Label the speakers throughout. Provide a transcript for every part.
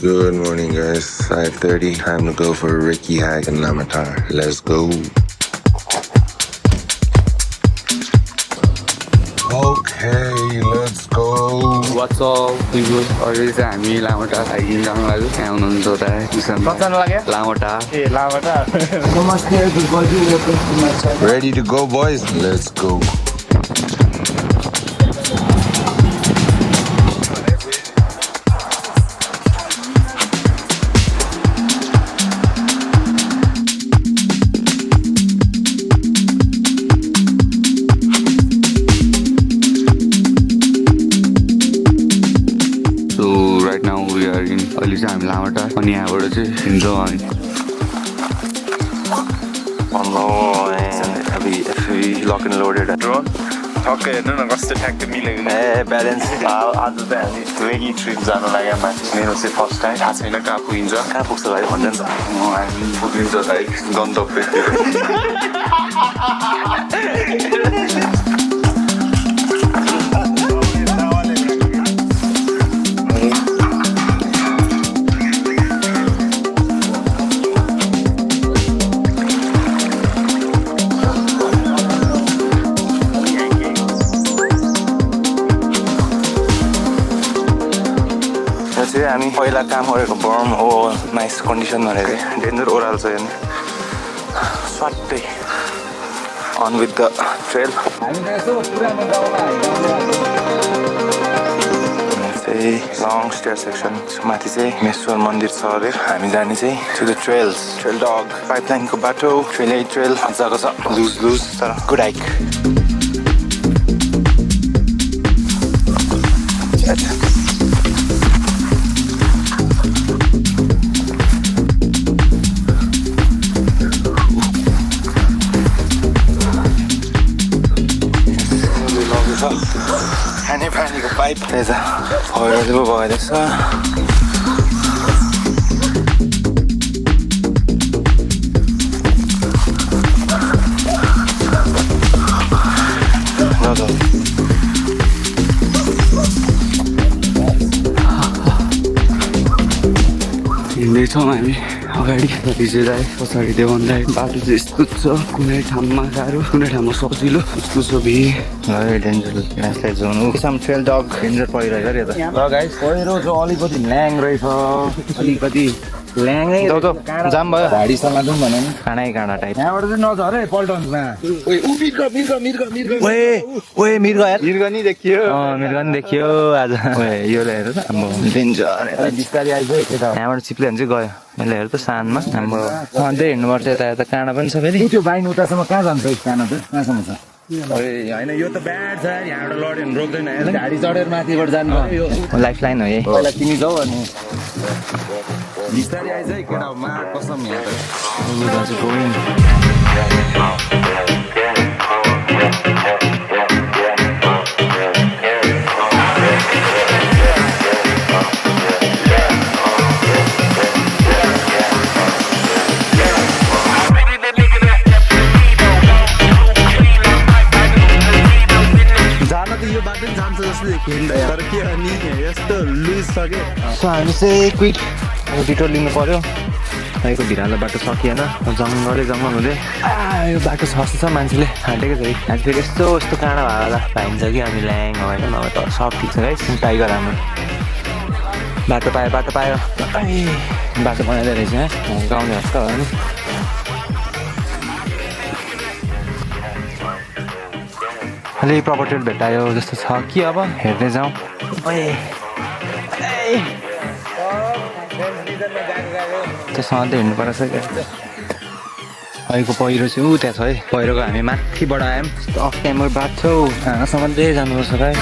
Speaker 1: Good morning, guys. 5:30. Time to go for a recce hike in Lamatar. Let's go. Okay, let's go.
Speaker 2: What's up, people? Already हामी Lamatar hiking जानु लाग्यो. यहाँ हुनुहुन्छ त निसन Lamatar.
Speaker 3: Lamatar.
Speaker 1: Ready to go, boys? Let's go. अहिले चाहिँ हामी Lamatar अनि यहाँबाट चाहिँ हिँड्छौँ हामी
Speaker 4: अभी लक एन्ड लोडेड ड्रोन
Speaker 3: ठक्कै हेर्नु न कस्तो ठ्याक्कै मिलेको
Speaker 4: ए ब्यालेन्स आज चाहिँ हामी रेगी ट्रिप जानु लाग्यो माथि मेरो चाहिँ फर्स्ट टाइम
Speaker 3: थाहा छैन कहाँ पुगिन्छ
Speaker 4: कहाँ पुग्छ भाइ भन्छ नि त
Speaker 3: हामी पुगिन्छ भाइ गन्तव्यतिर
Speaker 4: हामी पहिला काम गरेको बर्म हो नाइस कन्डिसन भनेर डेन्जर ओह्रालो छ हेर्नु स्वाटै अन विथ द ट्रेल चाहिँ लङ स्टेयर सेक्सन माथि चाहिँ मेश्वर मन्दिर छ अरे हामी जाने चाहिँ टु द ट्रेल्स ट्रेल डग पाइपलाइनको बाटो ट्रेलै ट्रेल मजाको छ लुज लुज तर गुड हाइक पानीको पाइप रहेछ पहिरो चाहिँ पो भइरहेछ
Speaker 2: हिँड्दैछौँ हामी अगाडि रिचे दाइ पछाडि देवन दाइ बाटो चाहिँ यस्तो छ कुनै ठाउँमा गाह्रो कुनै ठाउँमा सजिलो यस्तो छ
Speaker 4: डेन्जर यसलाई जोनु सम ट्रेल डग डेन्जर परिरहेको रे त ल गाइस
Speaker 3: पहिरो चाहिँ अलिकति ल्याङ रहेछ
Speaker 4: अलिकति ल्याङै जाम भयो
Speaker 3: भाडीसँग जाउँ भने नि
Speaker 4: काँडै काँडा टाइप
Speaker 3: यहाँबाट चाहिँ नझर है पल्टन्समा
Speaker 4: ओए मिर्ग यार
Speaker 3: मिर्ग नि देखियो
Speaker 4: मिर्ग नि देखियो आज यो हेर त हाम्रो डेन्जर
Speaker 3: बिस्तारै आइसक्यो
Speaker 4: यहाँबाट चिप्ले भने चाहिँ गयो यसले हेर त सानमा हाम्रो सधैँ हिँड्नुपर्छ यता यता काँडा पनि छ फेरि
Speaker 3: त्यो बाइन उतासम्म कहाँ जान्छ काँडा त कहाँसम्म छ
Speaker 4: होइन यो त ब्याड छ यहाँबाट लड्यो भने रोक्दैन
Speaker 3: गाडी चढेर माथिबाट जानु पर्यो
Speaker 4: लाइफ लाइन हो है
Speaker 3: पहिला तिमी जाऊ अनि बिस्तारै आइज है केटा मा कसम यहाँ तर के अनि यस्तो लुज छ के
Speaker 4: सो हामी चाहिँ क्विक डिटोर लिनु पर्यो तपाईँको भिरालो बाटो सकिएन जङ्गलै जङ्गल हुँदै यो बाटो छ मान्छेले हाँटेको छ है आज फेरि यस्तो यस्तो काँडा भएर पाइन्छ कि हामी ल्याङ होइन नभए त सब ठिक छ है टाइगर हाम्रो बाटो पायो बाटो बनाइदियो रहेछ गाउँले जस्तो हो नि अलि प्रपर्टी भेटायो जस्तो छ कि अब हेर्दै जाउँ त्यो सधैँ हिँड्नु पर्छ क्या अहिलेको पहिरो चाहिँ ऊ त्यहाँ छ है पहिरोको हामी माथिबाट आयौँ अफ टाइमबाट बाटो छौ कहाँसम्म चाहिँ जानुपर्छ भाइ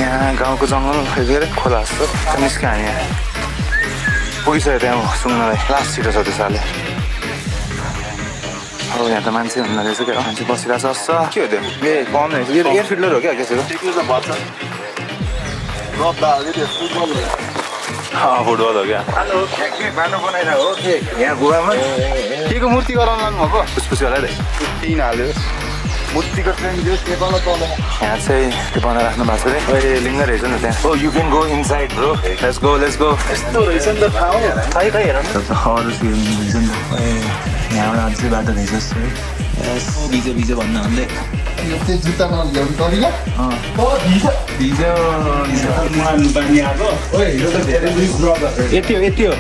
Speaker 4: यहाँ गाउँको जङ्गल फेरि खोला जस्तो निस्क्यो हामी यहाँ पुगिसक्यो त्यहाँ सुन्नलाई लास्ट छिटो छ त्यो साले अब यहाँ त मान्छे हुँदो रहेछ क्या मान्छे बसिरहेको छ के हो त्यो ए कम रहेछ एयर फिल्टर हो क्या कसैको
Speaker 3: फुटबल हो क्या यहाँ गुवामा के को मूर्ति गराउनु लानुभएको खुसखुसी होला है तीन हाल्यो मूर्तिको ट्रेन जो नेपालमा चल्छ यहाँ चाहिँ त्यो बनाएर राख्नु भएको छ रे ओए लिङ्ग रहेछ नि त्यहाँ oh you can go inside bro let's go यस्तो रहेछ नि त ठाउँ खै हेर न अरू सिम रहेछ नि त यहाँबाट अझै बाटो रहेछ जस्तो भिजो भिजो भन्नु भन्दै यो चाहिँ जुत्तामा ल्याउनु तरिका भिजो यति हो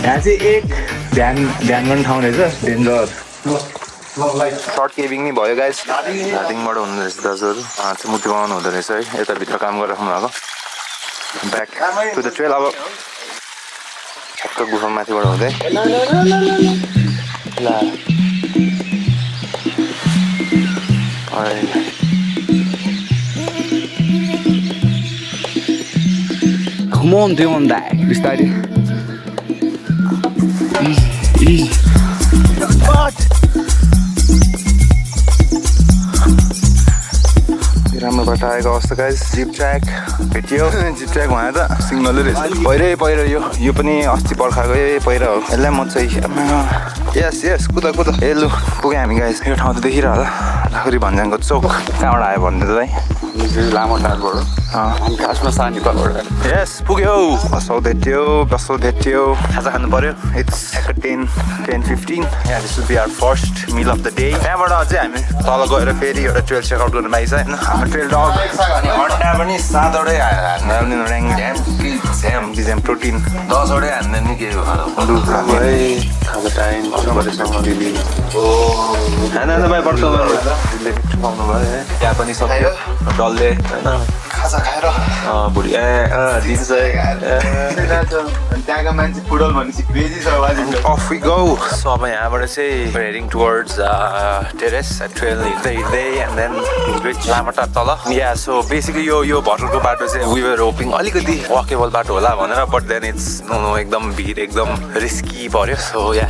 Speaker 3: यहाँ चाहिँ एक ध्यान गर्ने ठाउँ रहेछ डेन्जर सर्ट केभिङ नै भयो गाइस नाथिङबाट हुँदो रहेछ दाजुहरू चाहिँ मूर्ति बनाउनु हुँदो रहेछ है यता भित्र काम गरिराख्नु भएको ब्याक टु द ट्रेल अब ठ्याक्क गुफा माथिबाट हुँदै ल
Speaker 2: Come on, Dewan die. Bistaरी. Easy. What?
Speaker 3: राम्रोबाट आएको अवस्था गाइस जिप ट्र्याक भेटियो जिप ट्र्याक भने त सिङ्गलै रहेछ पहिरो यो पनि अस्ति पर्खाएकै पहिरो हो यसलाई म चाहिँ यस कुदा ए लु पुग्यो हामी गाइस यो ठाउँ त देखिरह होला लाखुरी भन्ज्याङको चोक कहाँबाट आयो भन्दै त भाइ लामटारबाट खासमा सानीपाबाट यस पुग्यो बसौ भेट्यो खाजा खानु पर्यो इट्स 10:15 यहाँ this will be our first meal of the day त्यहाँबाट अझै हामी तल गएर फेरि एउटा ट्रेल चेकआउट गर्नु पाइन्छ होइन हाम्रो ट्रेल डग अनि अन्डा पनि 7वटै हान्ने प्रोटिन 10वटै हान्ने नि के खाजा टाइम भाइ पाउनु भयो त्यहाँ पनि सक्यो डल्ले खाजा खाएर भुँडी दिन्छ त्यहाँको मान्छे फुटबल भनेपछि क्रेजी छ अफ वी गो सो अब यहाँबाट चाहिँ हेडिङ टुवर्ड्स टेरेस ट्रेल हिँड्दै एन्ड देन रिच लामाटार तल या सो बेसिकली यो भटरको बाटो चाहिँ वी वर होपिङ अलिकति वकेबल बाटो होला भनेर बट देन इट्स नो एकदम भिड एकदम रिस्की पर्यो सो या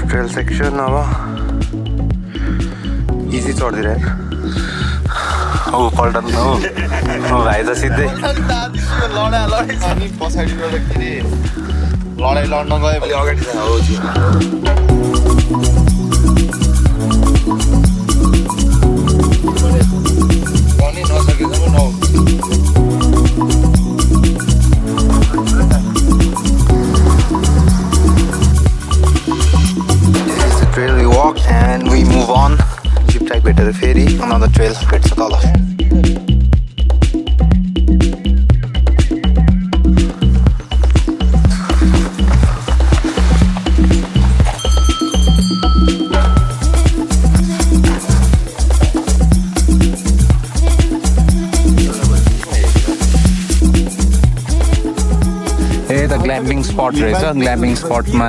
Speaker 3: ट्रेल सेक्सन अब इजी चढिदिरहेको हो पल्टन हो भाइ त सिधै लडाइ लड्न गयो भने अगाडि trail we walk and we move on jeep track भेटेर फेरि another trail भेट्छ तल ग्ल्याम्पिङ स्पट रहेछ ग्ल्याम्पिङ स्पटमा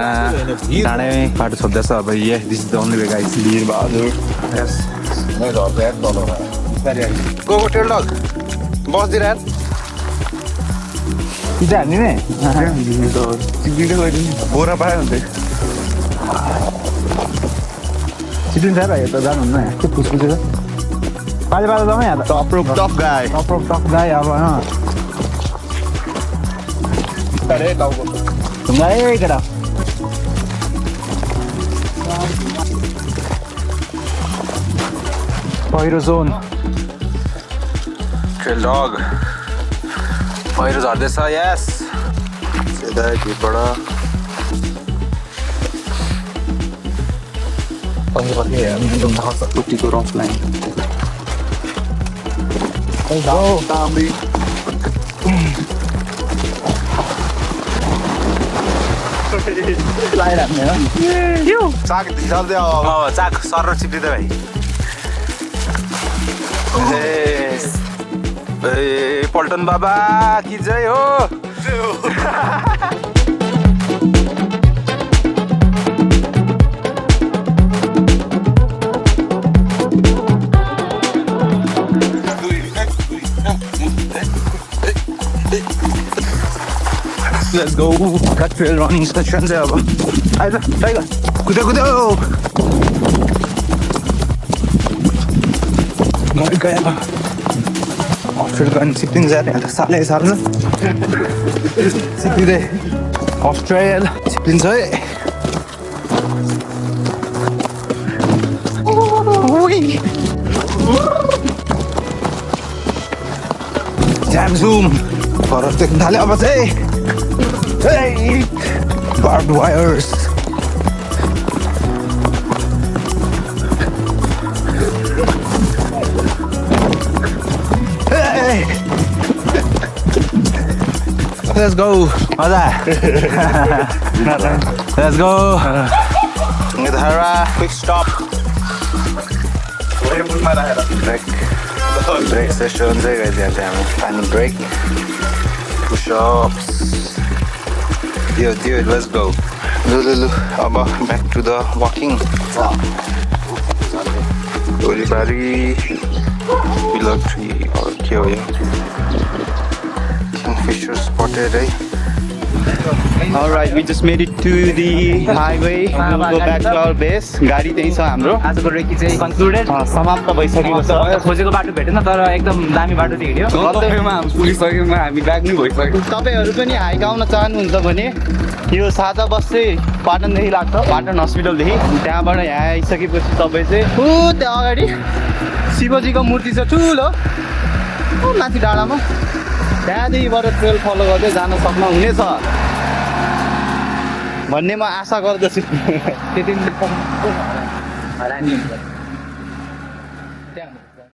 Speaker 3: टाढै बाटो छोड्दैछ अब this is the only way guys yes go टेल डग बस्दिर यार पिज्जा हान्ने नै बोरा पायो भने चिटिन्छ भाइ त जानुहुन्न त्यो फुसफुसेर पाले पाले जाउँ यहाँ टप गाई अब Hey, get up. Pyro zone. Trail dog. Pyros are this, yes. See that, keep it up. I'm going to put it offline. Go, Tommy. चाक सर चिप्लिँदै भाइ ए पल्टन बाबा कि जय हो Let's go. Cut trail running session there. Aida, Tiger. Kuda. गयो Australia अनि सिक्किम जाने सालै सार्नु सिक्किँदै अस्ट्रेलिया सिक्किन्छ है Jam zoom फरक देख्न थाल्यो अब चाहिँ barbed wires Let's go मजा Let's go Nidhara quick stop break session चाहिँ गरिदिएको थियो हामी पानी break push-ups dude let's go lu अब back to the walking Olibari pillar tree or के हो यो Kingfisher spotted Alright, we just made it to the highway. We'll go back to our base. गाडी त्यही छ हाम्रो आजको रेकी चाहिँ कन्क्लुडेड समाप्त भइसकेको छ खोजेको बाटो भेटेन तर एकदम दामी बाटो चाहिँ हिँड्यो
Speaker 2: गन्तव्यमा हामी पुगिसक्यौँ हामी ब्याक नै भइसक्यो
Speaker 3: तपाईहरु पनि हाइक आउन चाहनुहुन्छ भने यो साझा बस चाहिँ पाटनदेखि लाग्छ पाटन हस्पिटलदेखि त्यहाँबाट यहाँ आइसकेपछि तपाई चाहिँ त्यहाँ अगाडि शिवजीको मूर्ति छ ठुलो माथि डाँडामा त्यहाँदेखिबाट ट्रेल फलो गर्दै जान सक्नुहुनेछ भन्ने म आशा गर्दछु त्यति